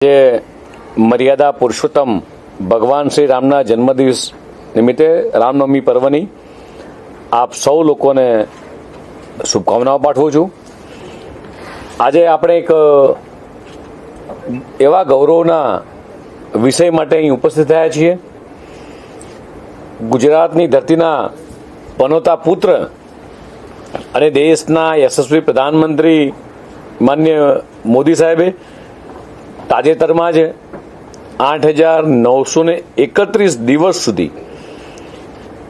જે મર્યાદા પુરુષોત્તમ ભગવાન શ્રી રામના જન્મદિવસ નિમિત્તે રામનવમી પર્વની આપ સૌ લોકોને શુભકામનાઓ પાઠવું છું. આજે આપણે એક એવા ગૌરવના વિષય માટે અહીં ઉપસ્થિત થયા છીએ. ગુજરાતની ધરતીના પનોતા પુત્ર અને દેશના યશસ્વી પ્રધાનમંત્રી માન્ય મોદી સાહેબે તાજેતરમાં જ 8,931 દિવસ સુધી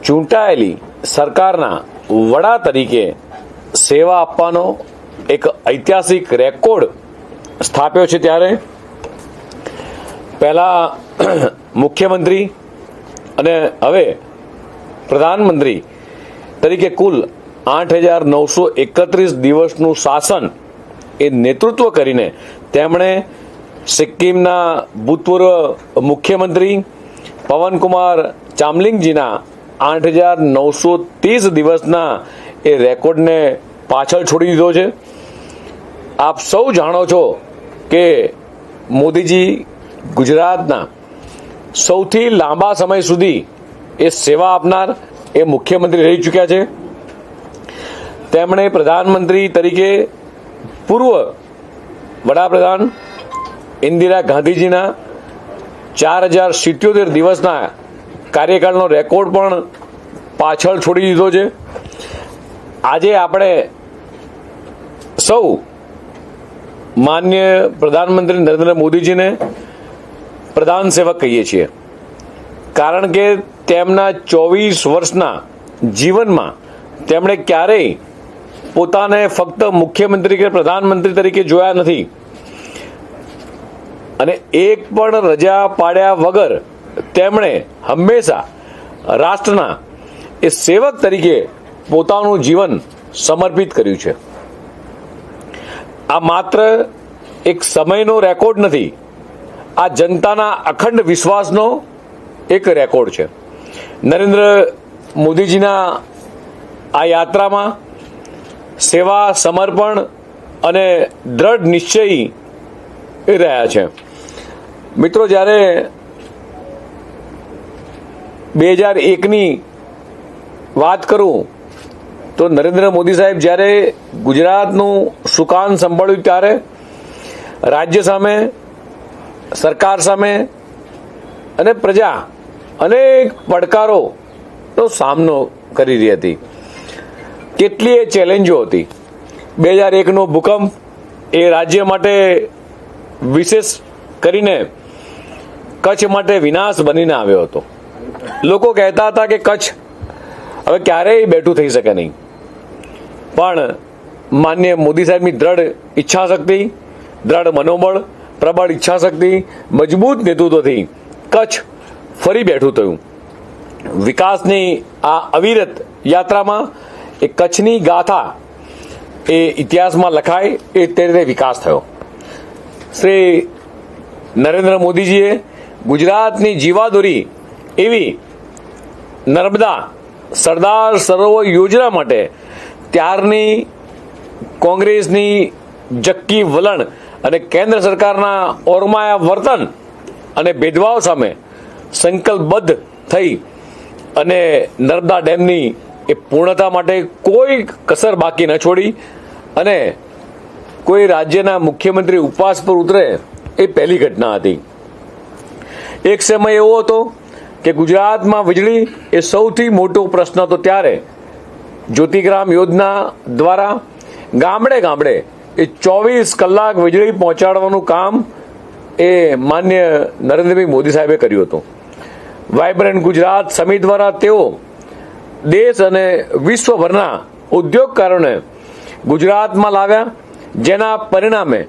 ચૂંટાયેલી સરકારના વડા તરીકે સેવા આપવાનો એક ઐતિહાસિક રેકોર્ડ સ્થાપ્યો છે. ત્યારે પહેલા મુખ્યમંત્રી અને હવે પ્રધાનમંત્રી તરીકે કુલ 8,931 દિવસનું શાસન એ નેતૃત્વ કરીને તેમણે સિક્કિમના ભૂતપૂર્વ મુખ્યમંત્રી પવનકુમાર ચામલિંગજીના 8,930 દિવસના એ રેકોર્ડને પાછળ છોડી દીધો છે. આપ સૌ જાણો છો કે મોદીજી ગુજરાતના સૌથી લાંબા સમય સુધી એ સેવા આપનાર એ મુખ્યમંત્રી રહી ચૂક્યા છે. તેમણે પ્રધાનમંત્રી તરીકે પૂર્વ વડાપ્રધાન ઇન્દિરા ગાંધીજીના 4,077 દિવસના કાર્યકાળનો રેકોર્ડ પણ પાછળ છોડી દીધો છે. આજે આપણે સૌ માન્ય પ્રધાનમંત્રી નરેન્દ્ર મોદીજીને પ્રધાન સેવક કહીએ છીએ, કારણ કે તેમના 24 વર્ષના જીવનમાં તેમણે ક્યારેય પોતાને ફક્ત મુખ્યમંત્રી કે પ્રધાનમંત્રી તરીકે જોયા નથી અને એક પણ રજા પાડ્યા વગર તેમણે હંમેશા રાષ્ટ્રના એ સેવક તરીકે પોતાનું જીવન સમર્પિત કર્યું છે. આ માત્ર એક સમયનો રેકોર્ડ નથી, આ જનતાના અખંડ વિશ્વાસનો એક રેકોર્ડ છે. નરેન્દ્ર મોદીજીના આ યાત્રામાં સેવા, સમર્પણ અને દ્રઢ નિશ્ચય રહ્યા છે. મિત્રો, જ્યારે 2001ની વાત કરું તો નરેન્દ્ર મોદી સાહેબ જ્યારે ગુજરાતનું સુકાન સંભાળ્યું ત્યારે રાજ્ય સામે, સરકાર સામે અને પ્રજા અનેક પડકારોનો સામનો કરી રહી હતી. કેટલીય ચેલેન્જો હતી. 2001નો ભૂકંપ એ રાજ્ય માટે, વિશેષ કરીને કચ્છ માટે વિનાશ બનીને આવ્યો હતો. લોકો કહેતા હતા કે કચ્છ હવે ક્યારેય બેઠું થઈ શકે નહીં, પણ માન્ય મોદી સાહેબની દ્રઢ ઈચ્છાશક્તિ, દ્રઢ મનોબળ, પ્રબળ ઈચ્છાશક્તિ, મજબૂત નેતૃત્વથી કચ્છ ફરી બેઠું થયું. વિકાસની આ અવિરત યાત્રામાં એ કચ્છની ગાથા એ ઇતિહાસમાં લખાય એ તે રીતે વિકાસ થયો. શ્રી નરેન્દ્ર મોદીજીએ ગુજરાતની જીવાદોરી એવી નર્મદા સરદાર સરોવર યોજના માટે ત્યારની કોંગ્રેસની જક્કી વલણ અને કેન્દ્ર સરકારના ઓરમાયા વર્તન અને ભેદભાવ સામે સંકલ્પબદ્ધ થઈ અને નર્મદા ડેમની એ પૂર્ણતા માટે કોઈ કસર બાકી ન છોડી અને કોઈ રાજ્યના મુખ્યમંત્રી ઉપવાસ પર ઉતરે એ પહેલી ઘટના હતી. એક સમય એવો હતો કે ગુજરાતમાં વીજળી એ સૌથી મોટો પ્રશ્ન હતો. ત્યારે જ્યોતિગ્રામ યોજના દ્વારા ગામડે ગામડે એ 24 કલાક વીજળી પહોંચાડવાનું કામ એ માન્ય નરેન્દ્રભાઈ મોદી સાહેબે કર્યું હતું. વાઇબ્રન્ટ ગુજરાત સમિટ દ્વારા તેઓ દેશ અને વિશ્વભરના ઉદ્યોગકારોને ગુજરાતમાં લાવ્યા, જેના પરિણામે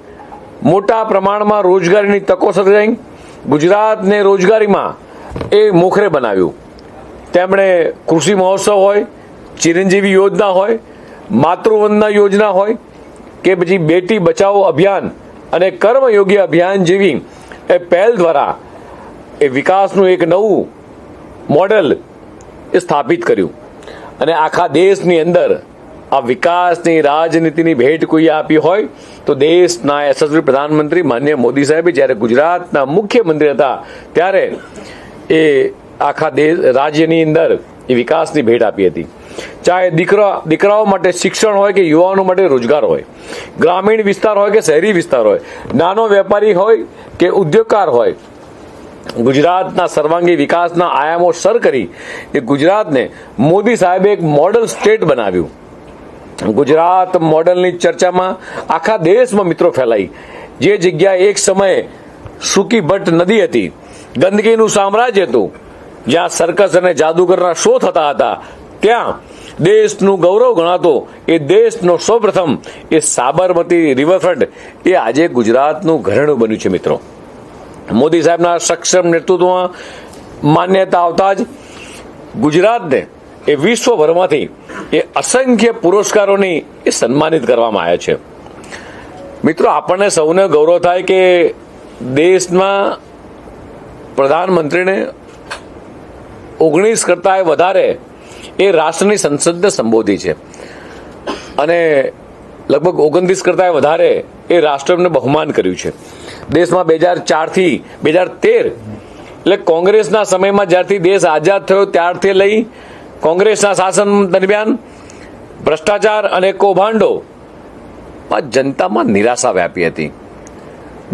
મોટા પ્રમાણમાં રોજગારીની તકો સર્જાઈ. ગુજરાતને રોજગારીમાં એ મોખરે બનાવ્યું. તેમણે કૃષિ મહોત્સવ હોય, ચિરંજીવી યોજના હોય, માતૃવંદના યોજના હોય કે પછી બેટી બચાવો અભિયાન અને કર્મયોગી અભિયાન જેવી એ પહેલ દ્વારા એ વિકાસનું એક નવું મોડેલ એ સ્થાપિત કર્યું અને આખા દેશની અંદર આ વિકાસની રાજનીતિની ભેટ કોઈ આપી હોય તો દેશના યશસ્વી પ્રધાનમંત્રી માનનીય મોદી સાહેબે જ્યારે ગુજરાતના મુખ્યમંત્રી હતા ત્યારે એ આખા દેશ રાજ્યની અંદર એ વિકાસની ભેટ આપી હતી. ચાહે દીકરાઓ માટે શિક્ષણ હોય કે યુવાનો માટે રોજગાર હોય, ગ્રામીણ વિસ્તાર હોય કે શહેરી વિસ્તાર હોય, નાનો વેપારી હોય કે ઉદ્યોગકાર હોય, ગુજરાતના સર્વાંગી વિકાસના આયામો સર કરી એ ગુજરાતને મોદી સાહેબે એક મોડલ સ્ટેટ બનાવ્યું. ગુજરાત મોડલની ચર્ચામાં આખા દેશમાં મિત્રો ફેલાઈ. જે જગ્યા એક સમયે સૂકી ભટ્ટ નદી હતી, ગંદકીનું સામ્રાજ્ય હતું, જ્યાં સર્કસ અને જાદુગરના શો થતા હતા, ત્યાં દેશનું ગૌરવ ગણાતો એ દેશનો સૌપ્રથમ એ સાબરમતી રિવરફ્રન્ટ એ આજે ગુજરાતનું ઘરેણું બન્યું છે. મિત્રો, મોદી સાહેબના સક્ષમ નેતૃત્વમાં માન્યતા આવતા જ ગુજરાતને એ વિશ્વભરમાંથી એ અસંખ્ય પુરસ્કારોની એ સન્માનિત કરવામાં આવ્યા છે. મિત્રો, આપણને સૌને ગૌરવ થાય કે દેશમાં પ્રધાનમંત્રીને 19 કરતાં વધારે એ રાષ્ટ્રની સંસદને સંબોધી છે અને લગભગ 29 કરતાં વધારે એ રાષ્ટ્રને બહુમાન કર્યું છે. દેશમાં 2004 થી 2013 એટલે કોંગ્રેસના સમયમાં જ્યારથી દેશ આઝાદ થયો ત્યારથી લઈ કોંગ્રેસના શાસન દરમિયાન ભ્રષ્ટાચાર અને કૌભાંડોમાં જનતામાં નિરાશા વ્યાપી હતી.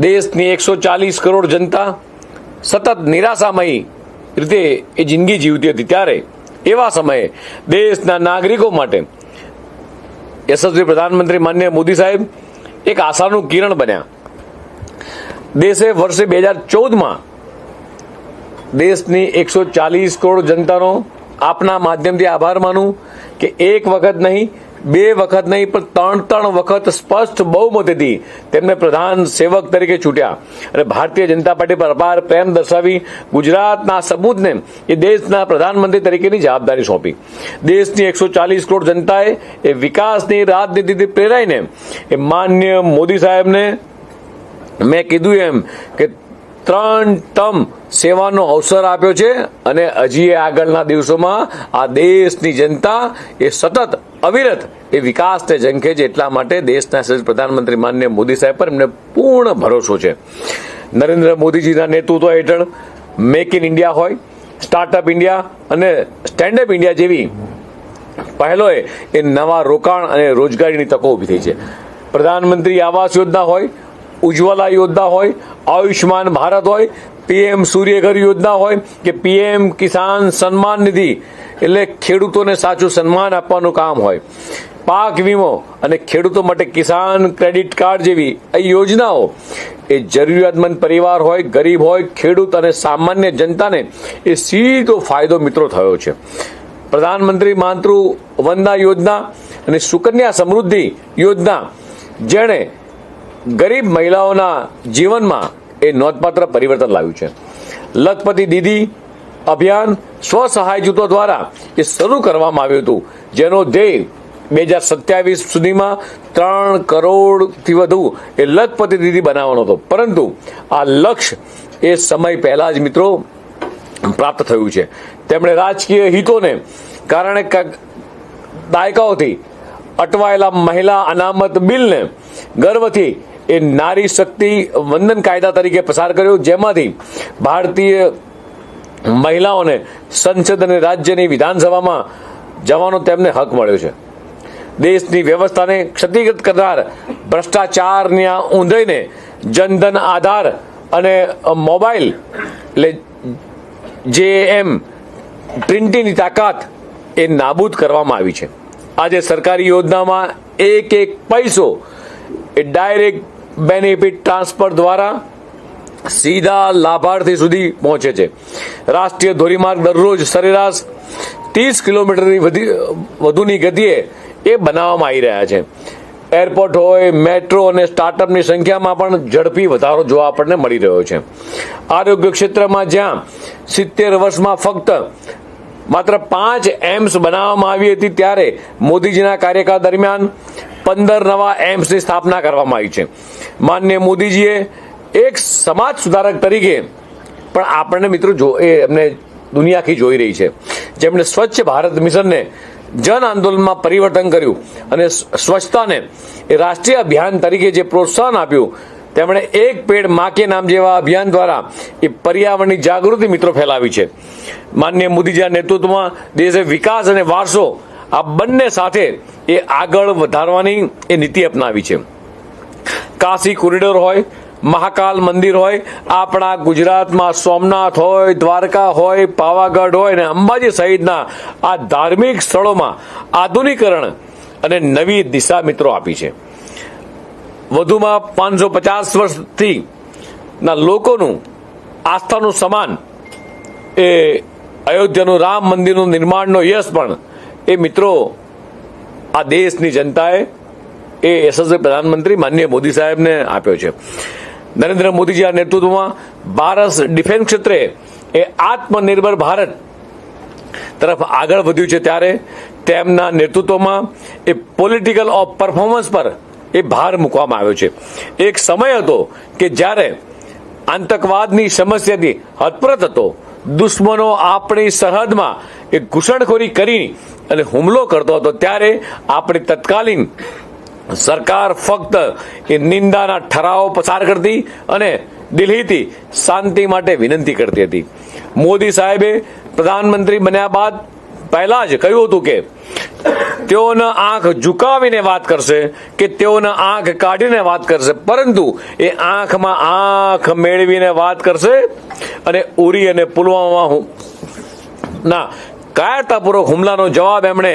દેશની 140 કરોડ જનતા સતત નિરાશામય રીતે એ જિંદગી જીવતી હતી. ત્યારે એવા સમયે દેશના નાગરિકો માટે યશસ્વી પ્રધાનમંત્રી માનનીય મોદી સાહેબ એક આશાનું કિરણ બન્યા. દેશે વર્ષે 2014માં દેશની 140 કરોડ જનતાનો આપના માધ્યમથી આભાર માનું કે એક વખત નહીં, બે વખત નહીં, પણ ત્રણ વખત સ્પષ્ટ બહુમતીથી તેમને પ્રધાન સેવક તરીકે ચૂંટ્યા અને ભારતીય જનતા પાર્ટી પર અપાર પ્રેમ દર્શાવી ગુજરાતના સપૂતને એ દેશના પ્રધાનમંત્રી તરીકેની જવાબદારી સોંપી. દેશની 140 કરોડ જનતાએ એ વિકાસની રાજનીતિથી પ્રેરાઈને એ માનનીય મોદી સાહેબને મેં કીધું એમ કે 3 ટર્મ સેવાનો અવસર આપ્યો છે અને હજી આગળના દિવસોમાં આ દેશની જનતા એ સતત અવિરત એ વિકાસને ઝંખે છે. એટલા માટે દેશના પ્રધાનમંત્રી માનનીય મોદી સાહેબ પર એમને પૂર્ણ ભરોસો છે. નરેન્દ્ર મોદીજીના નેતૃત્વ હેઠળ મેક ઇન ઇન્ડિયા હોય, સ્ટાર્ટઅપ ઇન્ડિયા અને સ્ટેન્ડઅપ ઇન્ડિયા જેવી પહેલોએ એ નવા રોકાણ અને રોજગારીની તકો ઊભી થઈ છે. પ્રધાનમંત્રી આવાસ યોજના હોય, ઉજ્જવલા યોજના હોય, આયુષ્માન ભારત હોય, પીએમ સૂર્યઘર યોજના હોય કે પીએમ કિસાન સન્માન નિધિ એટલે ખેડૂતોને સાચું સન્માન આપવાનું કામ હોય, પાક વીમો અને ખેડૂતો માટે કિસાન ક્રેડિટ કાર્ડ જેવી આ યોજનાઓ એ જરૂરિયાતમંદ પરિવાર હોય, ગરીબ હોય, ખેડૂત અને સામાન્ય જનતાને એ સીધો ફાયદો મિત્રો થયો છે. પ્રધાનમંત્રી માતૃ વંદના યોજના અને સુકન્યા સમૃદ્ધિ યોજના જેણે ગરીબ મહિલાઓના જીવનમાં એ નોંધપાત્ર પરિવર્તન લાવ્યું છે. લખપતિ દીદી અભિયાન સ્વસહાય જૂથો દ્વારા એ શરૂ કરવામાં આવ્યું હતું, જેનો ધ્યેય 2027 સુધીમાં 3 કરોડથી વધુ એ લખપતિ દીદી બનાવવાનો હતો. પરંતુ આ લક્ષ્ય એ સમય પહેલા જ મિત્રો પ્રાપ્ત થયું છે. તેમણે રાજકીય હિતોને કારણે દાયકાઓથી અટવાયેલા મહિલા અનામત બિલને ગર્વથી એ નારી શક્તિ વંદન કાયદા તરીકે પસાર કર્યો, જેમાંથી ભારતીય મહિલાઓને સંસદ અને રાજ્યની વિધાનસભામાં જવાનો તેમને હક મળ્યો છે. દેશની વ્યવસ્થાને ક્ષતિગ્રસ્ત કરનાર ભ્રષ્ટાચારના ઊંધઈને જનધન આધાર અને મોબાઈલ એટલે JAM ટ્રિનિટીની તાકાત એ નાબૂદ કરવામાં આવી છે. આજે સરકારી યોજનામાં એક પૈસો એ ડાયરેક્ટ બેનિફિટ ટ્રાન્સફર દ્વારા સીધા લાભાર્થી સુધી પહોંચે છે. રાષ્ટ્રીય ધોરીમાર્ગ દરરોજ સરેરાશ 30 કિલોમીટરની વધુની ગતિએ એ બનાવવામાં આવી રહ્યા છે. એરપોર્ટ હોય, મેટ્રો અને સ્ટાર્ટઅપની સંખ્યામાં પણ ઝડપી વધારો જોવા આપણને મળી રહ્યો છે. આરોગ્ય ક્ષેત્રમાં જ્યાં 70 વર્ષમાં ફક્ત માત્ર 5 એમ્સ બનાવવામાં આવી હતી, ત્યારે મોદીજીના કાર્યકાળ દરમિયાન 15 નવા એમ્સની સ્થાપના કરવામાં આવી છે. માનનીય મોદીજીએ એક સમાજ સુધારક તરીકે પણ આપણને મિત્રો એમને દુનિયા આખી જોઈ રહી છે, જેમણે સ્વચ્છ ભારત મિશનને જન આંદોલનમાં પરિવર્તન કર્યું અને સ્વચ્છતાને એ રાષ્ટ્રીય અભિયાન તરીકે જે પ્રોત્સાહન આપ્યું, તેમણે એક પેડ માં કે નામ જેવા અભિયાન દ્વારા એ પર્યાવરણની જાગૃતિ મિત્રો ફેલાવી છે. માનનીય મોદીજીના નેતૃત્વમાં દેશે વિકાસ અને વારસો આ બંને સાથે એ આગળ વધારવાની એ નીતિ અપનાવી છે. કાશી કોરિડોર હોય, મહાકાલ મંદિર હોય, આપણા ગુજરાતમાં સોમનાથ હોય, દ્વારકા હોય, પાવાગઢ હોય અને અંબાજી સહિતના આ ધાર્મિક સ્થળોમાં આધુનિકરણ અને નવી દિશા મિત્રો આપી છે. વધુમાં 550 વર્ષથી ના લોકોનું આસ્થાનું સમાન એ અયોધ્યાનું રામ મંદિરનું નિર્માણનો યશ પણ એ મિત્રો આ દેશની જનતાએ એ યશસ્વી પ્રધાનમંત્રી માનનીય મોદી સાહેબને આપ્યો છે. નરેન્દ્ર મોદીજીના નેતૃત્વમાં ભારત ડિફેન્સ ક્ષેત્રે એ આત્મનિર્ભર ભારત તરફ આગળ વધ્યું છે, ત્યારે તેમના નેતૃત્વમાં એ પોલિટિકલ ઓફ પરફોર્મન્સ પર એ ભાર મૂકવામાં આવ્યો છે. એક સમય હતો કે જ્યારે આતંકવાદની સમસ્યાથી હતપ્રત હતો, દુશ્મનો આપણી સરહદમાં એ ઘૂસણખોરી કરી અને હુમલો કરતો હતો, ત્યારે આપણી તત્કાલીન સરકાર ફક્ત એ નિંદાના ઠરાવો પસાર કરતી અને દિલ્હીથી શાંતિ માટે વિનંતી કરતી હતી. મોદી સાહેબે પ્રધાનમંત્રી બન્યા બાદ પહેલા જ કહ્યું હતું કે તેઓના આંખ ઝુકાવીને વાત કરશે કે તેઓના આંખ કાઢીને વાત કરશે, પરંતુ એ આંખમાં આંખ મેળવીને વાત કરશે અને ઉરી અને પુલવામા ના કાયરતાપૂર્વક હુમલાનો જવાબ એમણે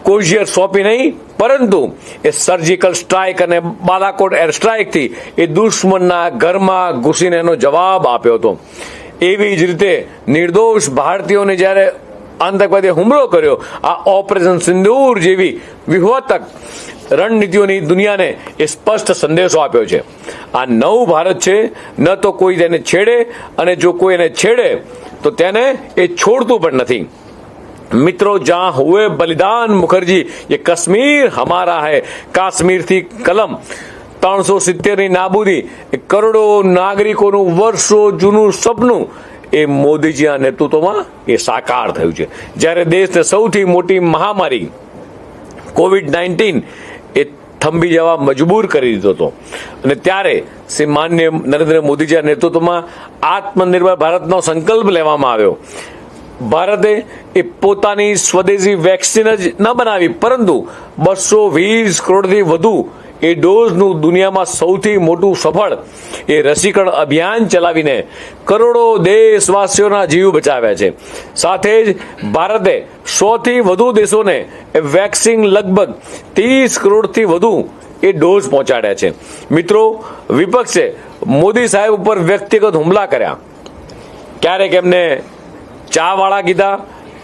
કોઝિયર સોંપી નહીં, પરંતુ એ સર્જિકલ સ્ટ્રાઇક અને બાલાકોટ એર સ્ટ્રાઇકથી એ દુશ્મનના ઘરમાં ઘૂસીને એનો જવાબ આપ્યો હતો. એવી જ રીતે નિર્દોષ ભારતીયોને જ્યારે આતંકવાદીએ હુમલો કર્યો, આ ઓપરેશન સિંદૂર જેવી વ્યૂહાત્મક રણનીતિઓની દુનિયાને એ સ્પષ્ટ સંદેશો આપ્યો છે. આ નવું ભારત છે, ન તો કોઈ તેને છેડે અને જો કોઈ એને છેડે તો તેને એ છોડતું પણ નથી. મિત્રો, જહાં હુએ બલિદાન મુખર્જી, ये कश्मीर हमारा है. કાશ્મીરથી કલમ 370ની નાબૂદી એ કરોડો નાગરિકોનું વર્ષો જૂનું સપનું એ મોદીજીના નેતૃત્વમાં એ સાકાર થયું છે. જ્યારે દેશને સૌથી મોટી મહામારી COVID-19 એ થંભી જવા મજબૂર કરી દીધો હતો, અને ત્યારે શ્રી માનનીય નરેન્દ્ર મોદીજીના નેતૃત્વમાં આત્મનિર્ભર ભારતનો સંકલ્પ લેવામાં આવ્યો. ભારતે એ પોતાની સ્વદેશી વેક્સિન જ ન બનાવી, પરંતુ 220 કરોડથી વધુ એ ડોઝનું દુનિયામાં સૌથી મોટું સફળ એ રસીકરણ અભિયાન ચલાવીને કરોડો દેશવાસીઓના જીવ બચાવ્યા છે. સાથે જ ભારતે 100થી વધુ દેશોને એ વેક્સિન લગભગ 30 કરોડથી વધુ એ ડોઝ પહોંચાડ્યા છે. મિત્રો, વિપક્ષે મોદી સાહેબ ઉપર વ્યક્તિગત હુમલા કર્યા. ક્યારેક એમને ચાવાળા કીધા,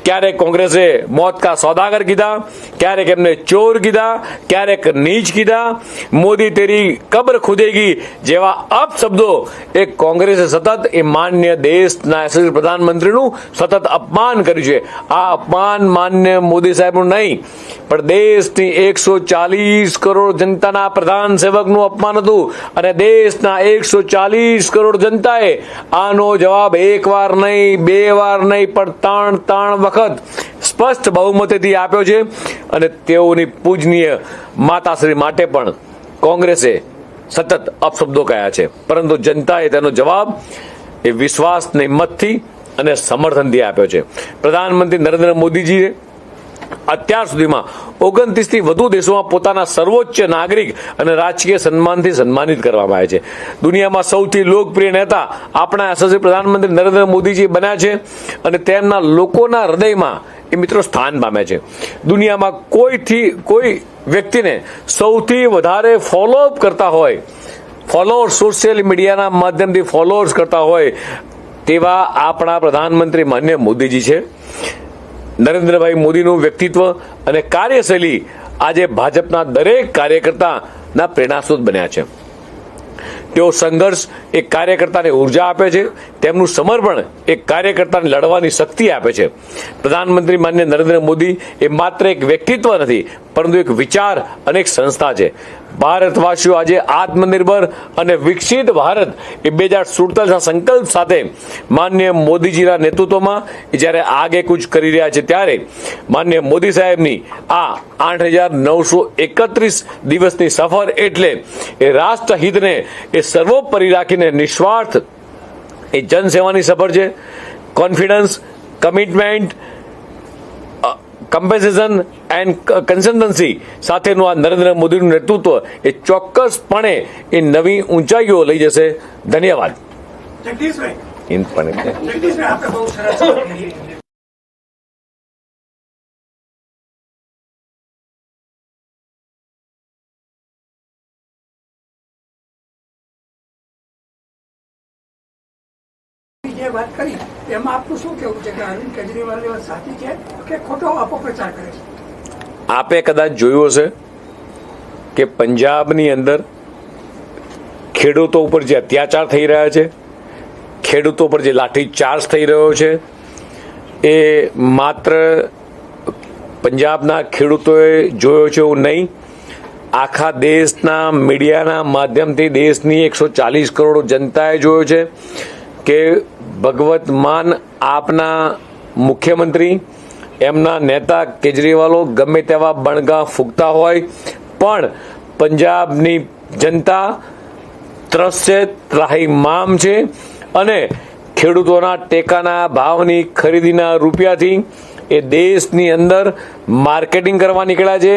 ક્યારેક કોંગ્રેસે મોત કા સોદાગર કીધા, ક્યારેક એમને ચોર કીધા, ક્યારેક નીચ કીધા, મોદી તેરી કબ્ર ખુદેગી જેવા અપશબ્દો એ કોંગ્રેસે સતત એ માન્ય દેશના યશસ્વી પ્રધાનમંત્રીનું સતત અપમાન કર્યું છે. આ અપમાન માન્ય મોદી સાહેબનું નહીં, પણ દેશની 140 કરોડ જનતાના પ્રધાન સેવકનું અપમાન હતું, અને દેશના 140 કરોડ જનતાએ આનો જવાબ એક વાર નહીં, બે વાર નહીં, પણ ત્રણ વખત સ્પષ્ટ બહુમતીથી આપ્યો છે. અને તેઓની પૂજનીય માતાશ્રી માટે પણ કોંગ્રેસે સતત અપશબ્દો કહ્યા છે, પરંતુ જનતાએ તેનો જવાબ એ વિશ્વાસની મતથી અને સમર્થનથી આપ્યો છે. પ્રધાનમંત્રી નરેન્દ્ર મોદીજીએ અત્યાર સુધીમાં 29થી વધુ દેશોમાં પોતાના સર્વોચ્ચ નાગરિક અને રાજકીય સન્માનથી સન્માનિત કરવામાં આવ્યા છે. દુનિયામાં સૌથી લોકપ્રિય નેતા આપણા યશસ્વી પ્રધાનમંત્રી નરેન્દ્ર મોદીજી બન્યા છે, અને તેમના લોકોના હૃદયમાં એ મિત્રો સ્થાન પામે છે. દુનિયામાં કોઈ વ્યક્તિને સૌથી વધારે ફોલોઅપ કરતા હોય, ફોલોઅર્સ સોશિયલ મીડિયાના માધ્યમથી ફોલોઅર્સ કરતા હોય તેવા આપણા પ્રધાનમંત્રી માન્ય મોદીજી છે. નરેન્દ્રભાઈ મોદીનું વ્યક્તિત્વ અને કાર્યશૈલી આજે ભાજપના દરેક કાર્યકર્તાના પ્રેરણાસ્ત્રોત બન્યા છે. તેઓ સંઘર્ષ એક કાર્યકર્તાને ઉર્જા આપે છે, તેમનું સમર્પણ એક કાર્યકર્તાને લડવાની શક્તિ આપે છે. પ્રધાનમંત્રી માન્ય નરેન્દ્ર મોદી એ માત્ર એક વ્યક્તિત્વ નથી, પરંતુ એક વિચાર અને એક સંસ્થા છે. ભારતવાસીઓ આજે આત્મનિર્ભર અને વિકસિત ભારત એ 2047 સંકલ્પ સાથે માનનીય મોદીજીના નેતૃત્વમાં જ્યારે આગેકૂચ કરી રહ્યા છે, ત્યારે માનનીય મોદી સાહેબની આ 8,931 દિવસની સફર એટલે એ રાષ્ટ્રહિતને એ સર્વોપરી રાખીને નિસ્વાર્થ એ જનસેવાની સફર છે. Confidence, commitment, compensation and consistency સાથેનું આ નરેન્દ્ર મોદીનું નેતૃત્વ એ ચોક્કસપણે એ નવી ઊંચાઈઓ લઈ જશે. ધન્યવાદ. જે વાત કરી એમાં આપનું શું કહેવું છે કે અરવિંદ કેજરીવાલની વાત સાચી છે કે ખોટો અપપ્રચાર કરે છે? આપે કદાચ જોયું હશે કે પંજાબની અંદર ખેડૂતો ઉપર જે અત્યાચાર થઈ રહ્યા છે, ખેડૂતો પર જે લાઠીચાર્જ થઈ રહ્યો છે, એ માત્ર પંજાબના ખેડૂતોએ જોયો છે એવું નહીં, આખા દેશના મીડિયાના માધ્યમથી દેશની 140 કરોડ જનતાએ જોયો છે કે ભગવત માન આપના મુખ્યમંત્રી, એમના નેતા કેજરીવાલો ગમે તેવા બણગા ફૂંકતા હોય પણ પંજાબની જનતા ત્રસ્ત છે, ત્રાહિમામ છે અને ખેડૂતોના ટેકાના ભાવની ખરીદીના રૂપિયાથી એ દેશની અંદર માર્કેટિંગ કરવા નીકળ્યા છે.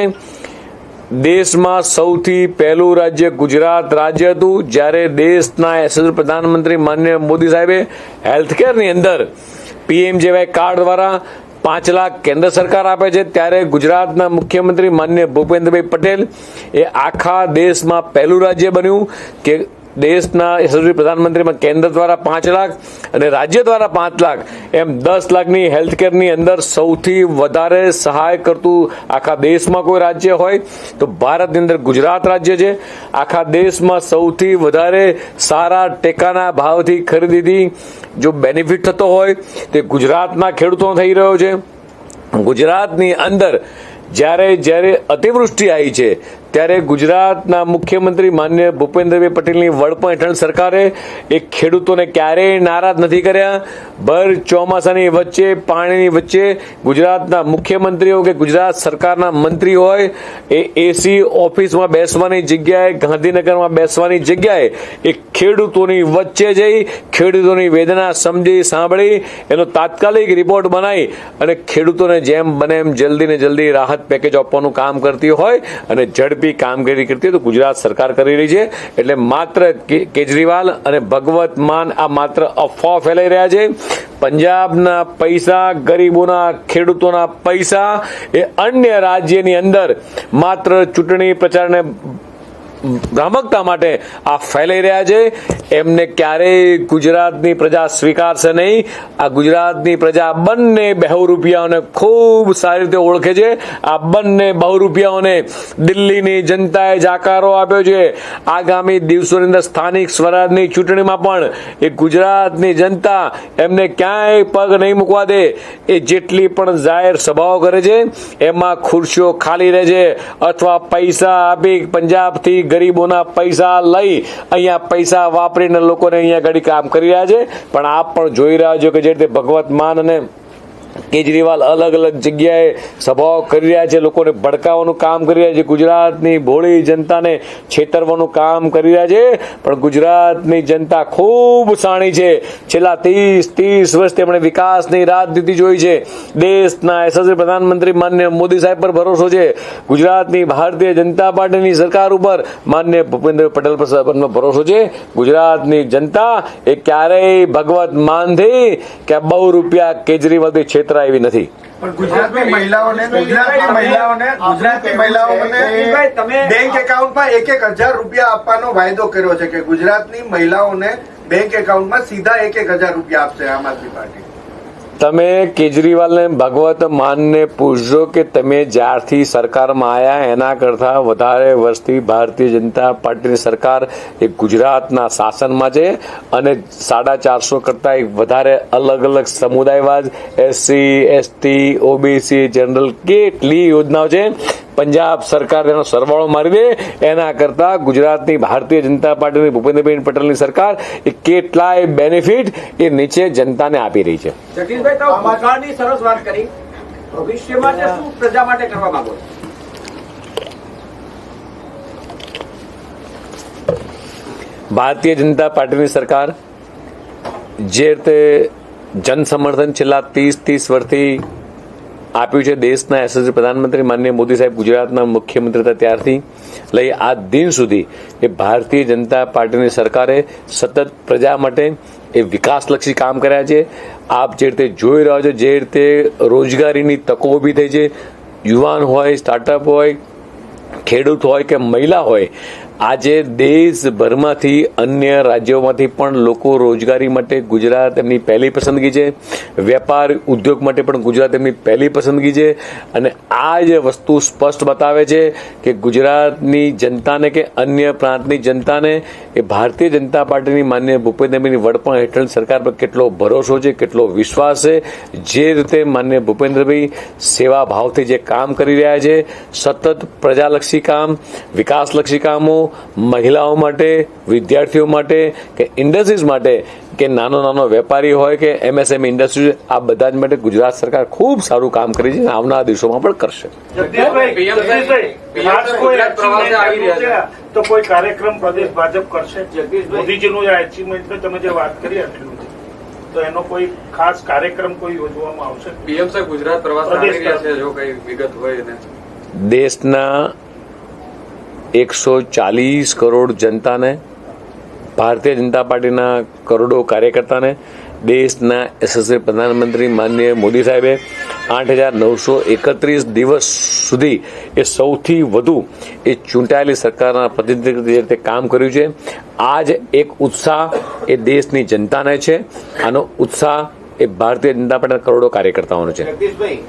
દેશમાં સૌથી પહેલું રાજ્ય ગુજરાત રાજ્ય હતું, જ્યારે દેશના યશસ્વી પ્રધાનમંત્રી માનનીય મોદી સાહેબે હેલ્થકેરની અંદર PMJY કાર્ડ દ્વારા 5 લાખ કેન્દ્ર સરકાર આપે છે, ત્યારે ગુજરાતના મુખ્યમંત્રી માનનીય ભૂપેન્દ્રભાઈ પટેલ એ આખા દેશમાં પહેલું રાજ્ય બન્યું કે દેશના યશસ્વી પ્રધાનમંત્રીમાં કેન્દ્ર દ્વારા 5 લાખ અને રાજ્ય દ્વારા 5 લાખ એમ 10 લાખની હેલ્થકેરની અંદર સૌથી વધારે સહાય કરતું આખા દેશમાં કોઈ રાજ્ય હોય તો ભારતની અંદર ગુજરાત રાજ્ય છે. આખા દેશમાં સૌથી વધારે સારા ટેકાના ભાવથી ખરીદીથી જો બેનિફિટ થતો હોય તે ગુજરાતના ખેડૂતોનો થઈ રહ્યો છે. ગુજરાતની અંદર જ્યારે અતિવૃષ્ટિ આવી છે ત્યારે ગુજરાતના મુખ્યમંત્રી માનનીય ભૂપેન્દ્રભાઈ પટેલની વડપણ હેઠળ સરકારે એ ખેડૂતોને ક્યારેય નારાજ નથી કર્યા. ભર ચોમાસાની વચ્ચે, પાણીની વચ્ચે ગુજરાતના મુખ્યમંત્રીઓ કે ગુજરાત સરકારના મંત્રી હોય એ એસી ઓફિસમાં બેસવાની જગ્યાએ, ગાંધીનગરમાં બેસવાની જગ્યાએ એ ખેડૂતોની વચ્ચે જઈ ખેડૂતોની વેદના સમજી સાંભળી એનો તાત્કાલિક રિપોર્ટ બનાવી અને ખેડૂતોને જેમ બને એમ જલ્દી ને જલ્દી રાહત પેકેજ આપવાનું કામ કરતી હોય અને ઝડપી કામગીરી કરતી હોય તો ગુજરાત સરકાર કરી રહી છે. એટલે માત્ર કેજરીવાલ અને ભગવત માન આ માત્ર અફવા ફેલાઈ રહ્યા છે. પંજાબના પૈસા, ગરીબોના, ખેડૂતોના પૈસા એ અન્ય રાજ્યની અંદર માત્ર ચૂંટણી પ્રચારને ભ્રામકતા માટે આ ફેલાઈ રહ્યા છે. એમને ક્યારેય ગુજરાતની પ્રજા સ્વીકારશે નહીં. આ ગુજરાતની પ્રજા બંને બહુરૂપિયાઓને ખૂબ સારી રીતે ઓળખે છે. આ બંને બહુરૂપિયાઓને દિલ્હીની જનતાએ જાકારો આપ્યો છે. આગામી દિવસોની અંદર સ્થાનિક સ્વરાજની ચૂંટણીમાં પણ એ ગુજરાતની જનતા એમને ક્યાંય પગ નહીં મૂકવા દે. એ જેટલી પણ જાહેર સભાઓ કરે છે એમાં ખુરશીઓ ખાલી રહે છે અથવા પૈસા આપી પંજાબથી ગરીબોના પૈસા લઈ અહીંયા પૈસા વાપરીને લોકોને અહીંયા ઘડી કામ કરી રહ્યા છે. પણ આપ પણ જોઈ રહ્યા છો કે જે રીતે ભગવત માન અને કેજરીવાલ અલગ અલગ જગ્યાએ સભાઓ કરી રહ્યા છે, લોકોને ભડકાવવાનું કામ કરી રહ્યા છે, ગુજરાતની ભોળી જનતાને છેતરવાનું કામ કરી રહ્યા છે. પણ ગુજરાતની જનતા ખૂબ શાણી છે. છેલ્લા 30 વર્ષ તેમણે વિકાસની રાજનીતિ જોઈ છે. દેશના યશસ્વી પ્રધાનમંત્રી માનનીય મોદી સાહેબ પર ભરોસો છે. ગુજરાતની ભારતીય જનતા પાર્ટીની સરકાર ઉપર માનનીય ભૂપેન્દ્ર પટેલ પરનો ભરોસો છે. ગુજરાતની જનતા એ ક્યારેય ભગવત માનથી કે બહુ રૂપિયા કેજરીવાલથી છેતરા એવી નથી. પણ ગુજરાતની મહિલાઓને બેંક એકાઉન્ટમાં 1,000 રૂપિયા આપવાનો વાયદો કર્યો છે કે ગુજરાતની મહિલાઓને બેંક એકાઉન્ટમાં સીધા 1,000 રૂપિયા આપશે આમ આદમી પાર્ટી. તમે કેજરીવાલને ભગવત માનને પૂછજો કે તમે જ્યારથી સરકારમાં આવ્યા એના કરતાં વધારે વર્ષથી ભારતીય જનતા પાર્ટીની સરકાર એ ગુજરાતના શાસનમાં છે અને 450 કરતાં વધારે અલગ અલગ સમુદાયવાદ, SC, ST, OBC, જનરલ કેટલી યોજનાઓ છે પંજાબ સરકાર તેનો સરવાળો મારી દે એના કરતા ગુજરાતની ભારતીય જનતા પાર્ટીની ભૂપેન્દ્રભાઈ પટેલની સરકાર એ કેટલાય બેનિફિટ એ નીચે જનતાને આપી રહી છે. જગદીશભાઈ, તો ભૂતકાળની સરસ વાત કરી. ભવિષ્ય માટે શું પ્રજા માટે કરવા માંગો છો? ભારતીય જનતા પાર્ટીની સરકાર જે રીતે જન સમર્થન છેલ્લા 30 વર્ષથી આપ્યું છે દેશના યશસ્વી પ્રધાનમંત્રી માનનીય મોદી સાહેબ ગુજરાતના મુખ્યમંત્રી હતા ત્યારથી લઈ આ દિન સુધી એ ભારતીય જનતા પાર્ટીની સરકારે સતત પ્રજા માટે એ વિકાસલક્ષી કામ કર્યા છે. આપ જે રીતે જોઈ રહ્યા છો, જે રીતે રોજગારીની તકો ઊભી થઈ છે, યુવાન હોય, સ્ટાર્ટઅપ હોય, ખેડૂત હોય કે મહિલા હોય, આજે દેશભરમાંથી અન્ય રાજ્યોમાંથી પણ લોકો રોજગારી માટે ગુજરાત એમની પહેલી પસંદગી છે. વેપાર ઉદ્યોગ માટે પણ ગુજરાત એમની પહેલી પસંદગી છે. અને આ જ વસ્તુ સ્પષ્ટ બતાવે છે કે ગુજરાતની જનતાને કે અન્ય પ્રાંતની જનતાને એ ભારતીય જનતા પાર્ટીની માનનીય ભૂપેન્દ્રભાઈની વડપણ હેઠળ સરકાર પર કેટલો ભરોસો છે, કેટલો વિશ્વાસ છે. જે રીતે માનનીય ભૂપેન્દ્રભાઈ સેવા ભાવથી જે કામ કરી રહ્યા છે, સતત પ્રજાલક્ષી કામ, વિકાસલક્ષી કામો, મહિલાઓ માટે, વિદ્યાર્થીઓ માટે કે ઇન્ડસ્ટ્રીઝ માટે કે નાનો વેપારી હોય કે એમએસએમઈ ઇન્ડસ્ટ્રી, આ બધા જ માટે ગુજરાત સરકાર ખૂબ સારું કામ કરી છે અને આવનારા દિવસોમાં પણ કરશે. તો કોઈ કાર્યક્રમ પ્રદેશ ભાજપ કરશે? મોદીજીનું આ એચિવમેન્ટ તમે જે વાત કરી આટલું તો એનો કોઈ ખાસ કાર્યક્રમ કોઈ યોજવામાં આવશે? પીએમ સાહેબ ગુજરાત પ્રવાસ આવી રહ્યા છે, જો કઈ વિગત હોય ને. દેશના 140 કરોડ જનતાને, ભારતીય જનતા પાર્ટીના કરોડો કાર્યકર્તાને, દેશના યશસ્વી પ્રધાનમંત્રી માનનીય મોદી સાહેબે 8,931 દિવસ સુધી એ સૌથી વધુ એ ચૂંટાયેલી સરકારના પ્રતિનિધિ રીતે કામ કર્યું છે. આ જ એક ઉત્સાહ એ દેશની જનતાને છે. આનો ઉત્સાહ એ ભારતીય જનતા પાર્ટીના કરોડો કાર્યકર્તાઓનો છે. જગદીશભાઈ,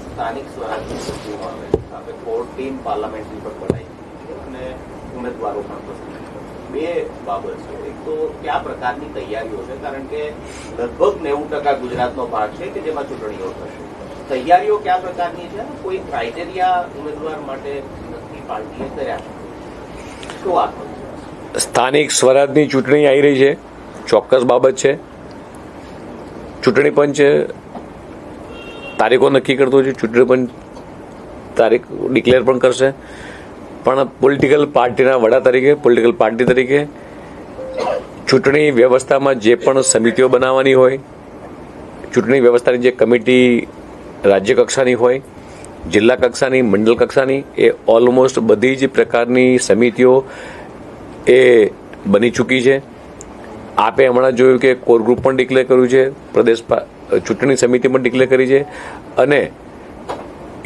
સ્થાનિક સ્વરાજની ચૂંટણીઓ આવે, આપણે કોર ટીમ પાર્લામેન્ટરી પર બનાવી અને ઉમેદવારો પણ પસંદ બે બાબત છે. એક તો કયા પ્રકારની તૈયારીઓ છે, કારણ કે લગભગ 90% ગુજરાતનો ભાગ છે કે જેમાં ચૂંટણીઓ થશે. તૈયારીઓ કયા પ્રકારની છે? કોઈ ક્રાઇટેરિયા ઉમેદવાર માટે નક્કી પાર્ટીએ કર્યા છે? શું આત્મવિશ્વાસ? સ્થાનિક સ્વરાજની ચૂંટણી આવી રહી છે, ચોક્કસ બાબત છે. ચૂંટણી પંચ તારીખો નક્કી કરતો છે, ચૂંટણી પંચ તારીખ ડિક્લેર પણ કરશે. પણ પોલિટિકલ પાર્ટીના વડા તરીકે, પોલિટિકલ પાર્ટી તરીકે ચૂંટણી વ્યવસ્થામાં જે પણ સમિતિઓ બનાવવાની હોય, ચૂંટણી વ્યવસ્થાની જે કમિટી રાજ્ય કક્ષાની હોય, જિલ્લા કક્ષાની, મંડળ કક્ષાની, એ ઓલમોસ્ટ બધી જ પ્રકારની સમિતિઓ એ બની ચૂકી છે. આપે હમણાં જોયું કે કોર ગ્રુપ પણ ડિક્લેર કર્યું છે, પ્રદેશ ચૂંટણી સમિતિ પણ ડિક્લેર કરી છે. અને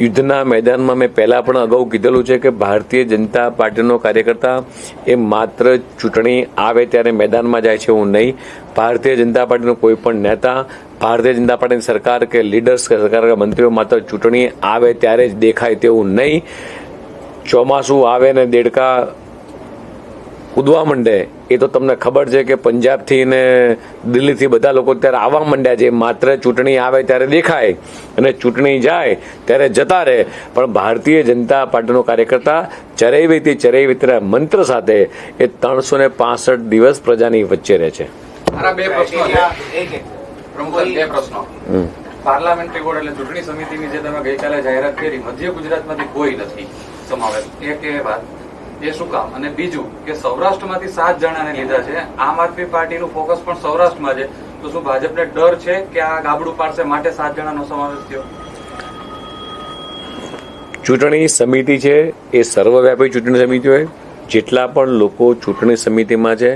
યુદ્ધના મેદાનમાં મેં પહેલાં પણ અગાઉ કીધેલું છે કે ભારતીય જનતા પાર્ટીનો કાર્યકર્તા એ માત્ર ચૂંટણી આવે ત્યારે મેદાનમાં જાય છે એવું નહીં. ભારતીય જનતા પાર્ટીનો કોઈ પણ નેતા, ભારતીય જનતા પાર્ટીની સરકાર કે લીડર્સ કે સરકારના મંત્રીઓ માત્ર ચૂંટણી આવે ત્યારે જ દેખાય તેવું નહીં. ચોમાસું આવે ને દેડકા કૂદવા માંડે એ તો તમને ખબર છે કે પંજાબથી ને દિલ્હીથી બધા લોકો ત્યારે આવવા માંડ્યા છે. માત્ર ચૂંટણી આવે ત્યારે દેખાય અને ચૂંટણી જાય ત્યારે જતા રહે. પણ ભારતીય જનતા પાર્ટીનો કાર્યકર્તા ચરૈવેતી ચરૈવેતીના મંત્ર સાથે એ 365 દિવસ પ્રજાની વચ્ચે રહે છે. મારા બે પ્રશ્નો છે. પ્રમુખ સાહેબ, બે પ્રશ્નો. પાર્લામેન્ટરી બોર્ડ એટલે ચૂંટણી સમિતિની જે તમે ગઈકાલે જાહેરાત કરી, મધ્ય ગુજરાતમાંથી કોઈ નથી સમાવેશ. એક એ વાત, એ શું કામ? અને બીજું કે સૌરાષ્ટ્રમાંથી 7 જણાને લીધા છે. આમ આદમી પાર્ટીનું ફોકસ પણ સૌરાષ્ટ્રમાં છે, તો શું ભાજપને ડર છે કે આ ગાબડું પાડશે માટે 7 જણાનો સમાવેશ થયો? ચૂંટણી સમિતિ છે એ સર્વવ્યાપી ચૂંટણી સમિતિ હોય. જેટલા પણ લોકો ચૂંટણી સમિતિમાં છે,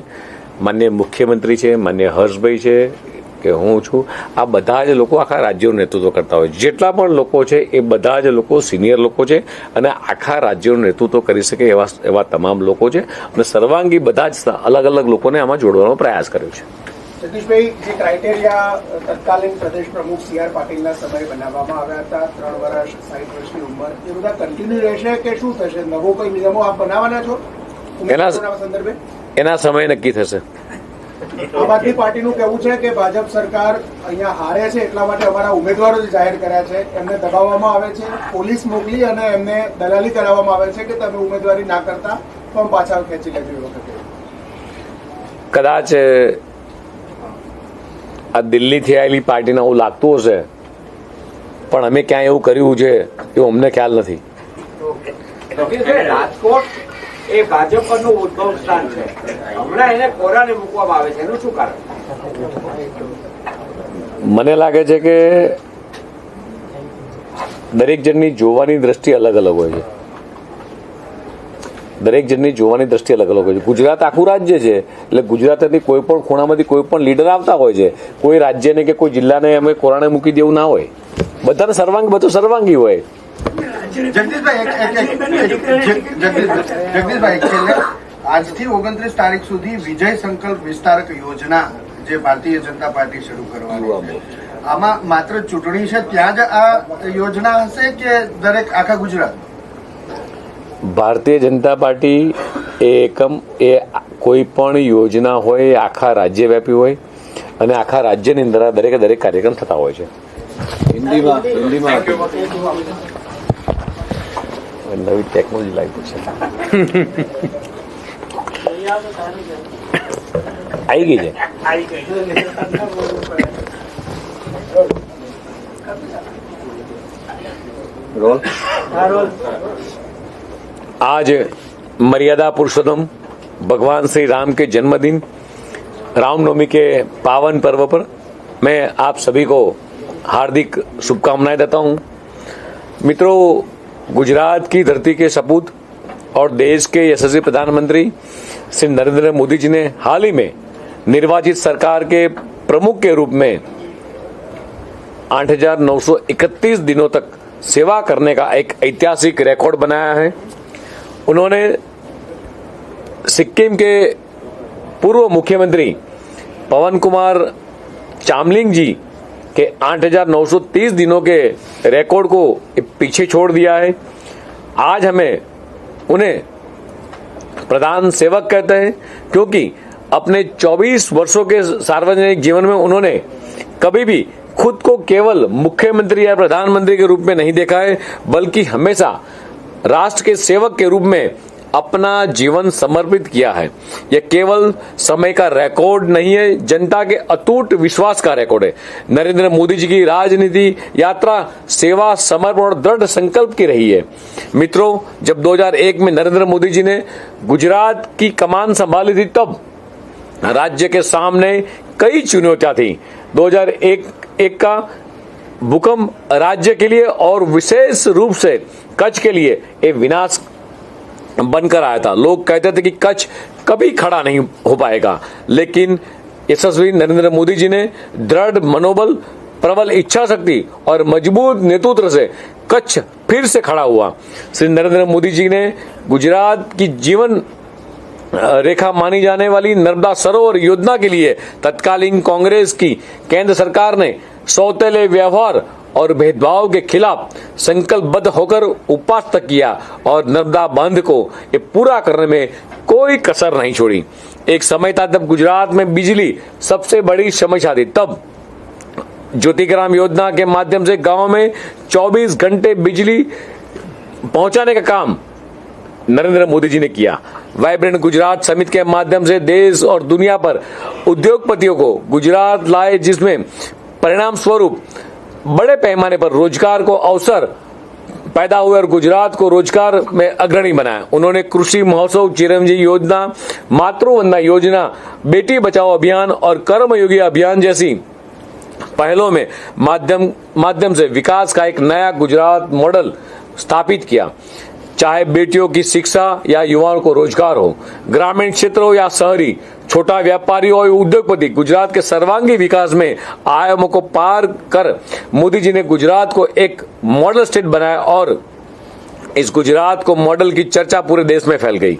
માન્ય મુખ્યમંત્રી છે, માન્ય હર્ષભાઈ છે કે હું છું, આ બધા જ લોકો આખા રાજ્યનું નેતૃત્વ કરતા હોય. જેટલા પણ લોકો છે એ બધા જ લોકો સિનિયર લોકો છે અને આખા રાજ્યનું નેતૃત્વ કરી શકે એવા તમામ લોકો છે. અને સર્વાંગી બધા જ અલગ અલગ લોકોને આમાં જોડવાનો પ્રયાસ કર્યો છે. સતીશભાઈ, જે ક્રાઇટેરિયા તત્કાલીન પ્રદેશ પ્રમુખ સી.આર. પાટીલના સમયે બનાવવામાં આવ્યા હતા, 3 વર્ષ, 60 વર્ષની ઉંમર, એ બધા કન્ટિન્યુ રહેશે કે શું થશે? નવો કોઈ નિયમો આપ બનાવવાના છો એના સમયે નક્કી થશે. આમ આદમી પાર્ટીનું કહેવું છે કે ભાજપ સરકાર અહીંયા હારે છે એટલા માટે અમારા ઉમેદવારો જે જાહેર કર્યા છે એમને દબાવવામાં આવે છે, પોલીસ મોકલી અને એમને દલાલી કરાવવામાં આવે છે કે તમે ઉમેદવારી ના કરતા ફોર્મ પાછા ખેંચી લેજો એ વખતે. કદાચ આ દિલ્હીથી આવેલી પાર્ટીને એવું લાગતું હશે, પણ અમે ક્યાંય એવું કર્યું છે એવું અમને ખ્યાલ નથી. રાજકોટ એ ભાજપનું ઉદ્ભવ સ્થાન છે, હમણાં એને કોરાને મૂકવામાં આવે છે, એનું શું કારણ? મને લાગે છે કે દરેક જણની જોવાની દ્રષ્ટિ અલગ અલગ હોય છે. દરેક જણની જોવાની દ્રષ્ટિ અલગ અલગ હોય છે. ગુજરાત આખું રાજ્ય છે, એટલે ગુજરાતની કોઈ પણ ખૂણામાંથી કોઈ પણ લીડર આવતા હોય છે. કોઈ રાજ્યને કે કોઈ જિલ્લાને અમે કોરાણે મૂકી દેવું ના હોય. બધાને બધું સર્વાંગી હોય. જગદીશભાઈ છેલ્લે આજથી 29 તારીખ સુધી વિજય સંકલ્પ વિસ્તારક યોજના જે ભારતીય જનતા પાર્ટી શરૂ કરવાની છે, આમાં માત્ર ચૂંટણી છે ત્યાં જ આ યોજના હશે કે દરેક આખા ગુજરાત? ભારતીય જનતા પાર્ટી એ એકમ એ કોઈ પણ યોજના હોય એ આખા રાજ્યવ્યાપી હોય અને આખા રાજ્યની અંદર દરેકે દરેક કાર્યક્રમ થતા હોય છે. નવી ટેકનોલોજી લાવી છે, આવી ગઈ છે. आज मर्यादा पुरुषोत्तम भगवान श्री राम के जन्मदिन रामनवमी के पावन पर्व पर मैं आप सभी को हार्दिक शुभकामनाएं देता हूं. मित्रों, गुजरात की धरती के सपूत और देश के यशस्वी प्रधानमंत्री श्री नरेंद्र मोदी जी ने हाल ही में निर्वाचित सरकार के प्रमुख के रूप में 8,931 दिनों तक सेवा करने का एक ऐतिहासिक रिकॉर्ड बनाया है. उन्होंने सिक्किम के पूर्व मुख्यमंत्री पवन कुमार चामलिंग जी के 8,930 दिनों के रिकॉर्ड को पीछे छोड़ दिया है. आज हमें उन्हें प्रधान सेवक कहते हैं, क्योंकि अपने 24 वर्षों के सार्वजनिक जीवन में उन्होंने कभी भी खुद को केवल मुख्यमंत्री या प्रधानमंत्री के रूप में नहीं देखा है, बल्कि हमेशा राष्ट्र के सेवक के रूप में अपना जीवन समर्पित किया है. यह केवल समय का रिकॉर्ड नहीं है, जनता के अटूट विश्वास का रिकॉर्ड है. नरेंद्र मोदी जी की राजनीति यात्रा सेवा, समर्पण और दृढ़ संकल्प की रही है. मित्रों, जब 2001 में नरेंद्र मोदी जी ने गुजरात की कमान संभाली थी, तब राज्य के सामने कई चुनौतियां थी. 2001 का भूकंप राज्य के लिए और विशेष रूप से कच्छ के लिए एक विनाश बनकर आया था. लोग कहते थे कि कच्छ कभी खड़ा नहीं हो पाएगा, लेकिन यशस्वी नरेंद्र मोदी जी ने दृढ़ मनोबल, प्रबल इच्छा शक्ति और मजबूत नेतृत्व से कच्छ फिर से खड़ा हुआ. श्री नरेंद्र मोदी जी ने गुजरात की जीवन रेखा मानी जाने वाली नर्मदा सरोवर योजना के लिए तत्कालीन कांग्रेस की केंद्र सरकार ने सौतेले व्यवहार और भेदभाव के खिलाफ संकल्पबद्ध होकर उपवास तक किया और नर्मदा बांध को ये पूरा करने में कोई कसर नहीं छोड़ी. एक समय था तब गुजरात में बिजली सबसे बड़ी समस्या थी. तब ज्योतिग्राम योजना के माध्यम से गांव में 24 घंटे बिजली पहुंचाने का काम नरेंद्र मोदी जी ने किया. वाइब्रेंट गुजरात समिट के माध्यम से देश और दुनिया पर उद्योगपतियों को गुजरात लाए, जिसमें परिणाम स्वरूप बड़े पैमाने पर रोजगार को अवसर पैदा हुए और गुजरात को रोजगार में अग्रणी बनाया. उन्होंने कृषि महोत्सव, चिरंजीवी योजना, मातृवंदना योजना, बेटी बचाओ अभियान और कर्मयोगी अभियान जैसी पहलों में माध्यम से विकास का एक नया गुजरात मॉडल स्थापित किया. चाहे बेटियों की शिक्षा या युवाओं को रोजगार हो, ग्रामीण क्षेत्र हो या शहरी, छोटा व्यापारी हो या उद्योगपति, गुजरात के सर्वांगीण विकास में आयामों को पार कर मोदी जी ने गुजरात को एक मॉडल स्टेट बनाया और इस गुजरात को मॉडल की चर्चा पूरे देश में फैल गई.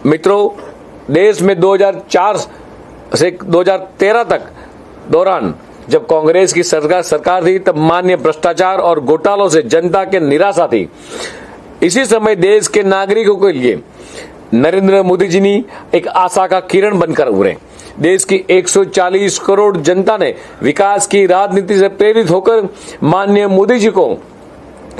मित्रों, देश में 2004 से 2013 तक दौरान जब कांग्रेस की सरकार थी, तब मान्य भ्रष्टाचार और घोटालों से जनता के निराशा थी. इसी समय देश के नागरिकों के लिए नरेंद्र मोदी जी ने एक आशा का किरण बनकर उभरे. देश की 140 करोड़ जनता ने विकास की राजनीति से प्रेरित होकर माननीय मोदी जी को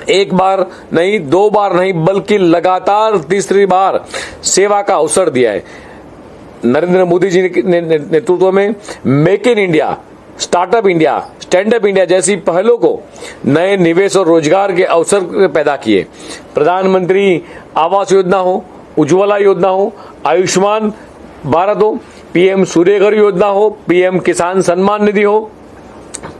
एक बार नहीं, दो बार नहीं, बल्कि लगातार तीसरी बार सेवा का अवसर दिया है। नरेंद्र मोदी जी के नेतृत्व में make in India, startup India, stand up India जैसी पहलों को नए निवेश और रोजगार के अवसर पैदा किए। प्रधानमंत्री आवास योजना हो, उज्ज्वला योजना हो, आयुष्मान भारत हो, पीएम सूर्यघर योजना हो, पीएम किसान सम्मान निधि हो,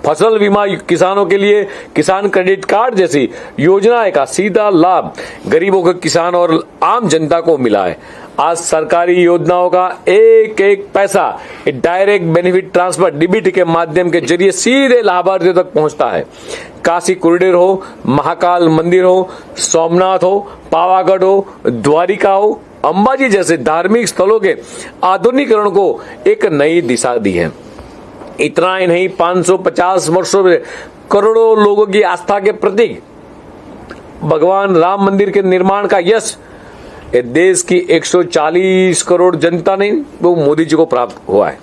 फसल बीमा किसानों के लिए किसान क्रेडिट कार्ड जैसी योजनाएं का सीधा लाभ गरीबों के किसान और आम जनता को मिला है। आज सरकारी योजनाओं का एक एक पैसा डायरेक्ट बेनिफिट ट्रांसफर डीबीटी के माध्यम के जरिए सीधे लाभार्थियों तक पहुंचता है। काशी कॉरिडोर हो, महाकाल मंदिर हो, सोमनाथ हो, पावागढ़ हो, द्वारिका हो, अंबाजी जैसे धार्मिक स्थलों के आधुनिकीकरण को एक नई दिशा दी है। इतना ही नहीं, 550 वर्षों में करोड़ों लोगों की आस्था के प्रतीक भगवान राम मंदिर के निर्माण का यश देश की 140 करोड़ जनता ने वो मोदी जी को प्राप्त हुआ है।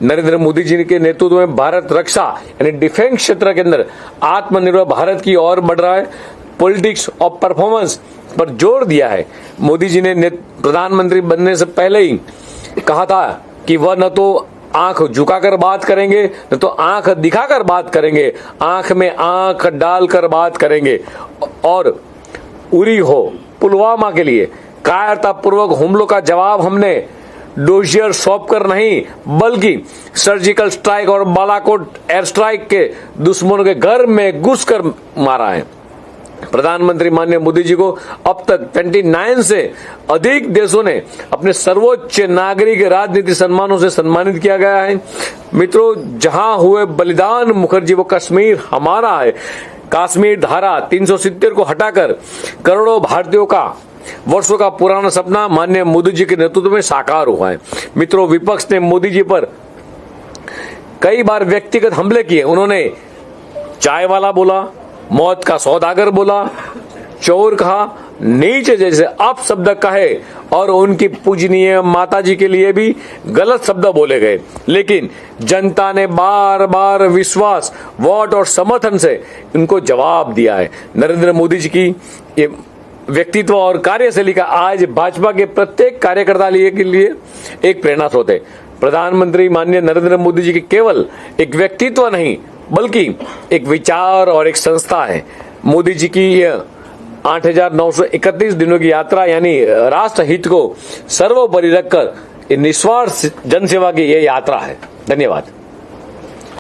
नरेंद्र मोदी जी के नेतृत्व में भारत रक्षा यानी डिफेंस क्षेत्र के अंदर आत्मनिर्भर भारत की ओर बढ़ रहा है। पॉलिटिक्स और परफॉर्मेंस पर जोर दिया है। मोदी जी ने प्रधानमंत्री बनने से पहले ही कहा था कि वह न तो आंख झुकाकर बात करेंगे, न तो आंख दिखाकर बात करेंगे, आंख में आंख डालकर बात करेंगे। और उरी हो, पुलवामा के लिए कायरतापूर्वक हमलों का जवाब हमने डोजियर सौंप कर नहीं, बल्कि सर्जिकल स्ट्राइक और बालाकोट एयर स्ट्राइक के दुश्मनों के घर में घुसकर मारा है। प्रधानमंत्री माननीय मोदी जी को अब तक 29 से अधिक देशों ने अपने सर्वोच्च नागरिक राजनीतिक सम्मानों से सम्मानित किया गया है। मित्रों, जहां हुए बलिदान मुखर्जी वो कश्मीर हमारा है। कश्मीर धारा 370 को हटाकर करोड़ों भारतीयों का वर्षों का पुराना सपना माननीय मोदी जी के नेतृत्व में साकार हुआ है। मित्रों, विपक्ष ने मोदी जी पर कई बार व्यक्तिगत हमले किए। उन्होंने चाय वाला बोला, मौत का सौदागर बोला, चोर कहा, नीचे जैसे अपशब्द कहे और उनकी पूजनीय माता जी के लिए भी गलत शब्द बोले गए। लेकिन जनता ने बार बार विश्वास, वोट और समर्थन से इनको जवाब दिया है। नरेंद्र मोदी जी की ये व्यक्तित्व और कार्यशैली का आज भाजपा के प्रत्येक कार्यकर्ता के लिए एक प्रेरणा स्रोत है। प्रधानमंत्री माननीय नरेंद्र मोदी जी की केवल एक व्यक्तित्व नहीं, बल्कि एक विचार और एक संस्था है। मोदी जी की 8,931 दिनों की यात्रा यानी राष्ट्र हित को सर्वोपरि रखकर निस्वार्थ जनसेवा की यह यात्रा है। धन्यवाद।